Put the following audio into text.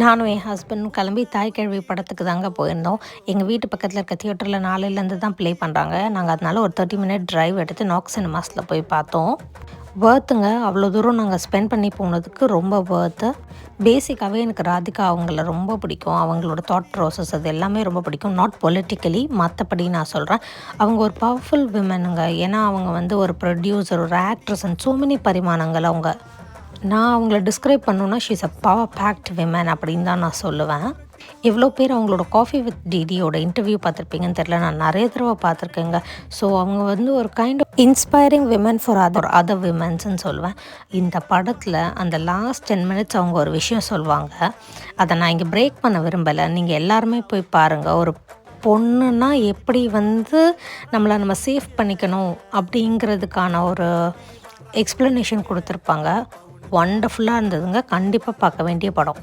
நானும் என் ஹஸ்பண்டும் கிளம்பி தாய் கிழவி படத்துக்கு தாங்க போயிருந்தோம். எங்கள் வீட்டு பக்கத்தில் இருக்க தியேட்டரில் நாளையிலேருந்து தான் ப்ளே பண்ணுறாங்க. நாங்கள் அதனால ஒரு 30 மினிட் டிரைவ் எடுத்து நாக் சினிமாஸில் போய் பார்த்தோம். வேர்த்துங்க, அவ்வளோ தூரம் நாங்கள் ஸ்பெண்ட் பண்ணி போனதுக்கு ரொம்ப வேர்த்து. பேசிக்காகவே எனக்கு ராதிகா அவங்கள ரொம்ப பிடிக்கும். அவங்களோட தாட் ப்ராசஸ் அது எல்லாமே ரொம்ப பிடிக்கும். நாட் பொலிட்டிக்கலி, மற்றபடி நான் சொல்கிறேன். அவங்க ஒரு பவர்ஃபுல் விமனுங்க. ஏன்னா அவங்க வந்து ஒரு ப்ரொடியூசர், ஒரு ஆக்ட்ரஸ் அண்ட் ஸோ மெனி பரிமாணங்கள் அவங்க. நான் அவங்கள டிஸ்கிரைப் பண்ணணுன்னா she is a power fact women அப்படின்னு தான் நான் சொல்லுவேன். எவ்வளோ பேர் அவங்களோட காஃபி வித் டிடியோட இன்டர்வியூ பார்த்துருப்பீங்கன்னு தெரில. நான் நிறைய தடவை பார்த்துருக்கேங்க. ஸோ அவங்க வந்து ஒரு kind of inspiring women for other விமன்ஸ்ன்னு சொல்லுவேன். இந்த படத்தில் அந்த லாஸ்ட் 10 மினிட்ஸ் அவங்க ஒரு விஷயம் சொல்லுவாங்க. அதை நான் இங்கே பிரேக் பண்ண விரும்பலை. நீங்கள் எல்லாருமே போய் பாருங்கள். ஒரு பொண்ணுன்னா எப்படி வந்து நம்ம சேஃப் பண்ணிக்கணும் அப்படிங்கிறதுக்கான ஒரு எக்ஸ்ப்ளனேஷன் கொடுத்துருப்பாங்க. ஒண்டர்ஃபுல்லாக இருந்ததுங்க. கண்டிப்பாக பார்க்க வேண்டிய படம்.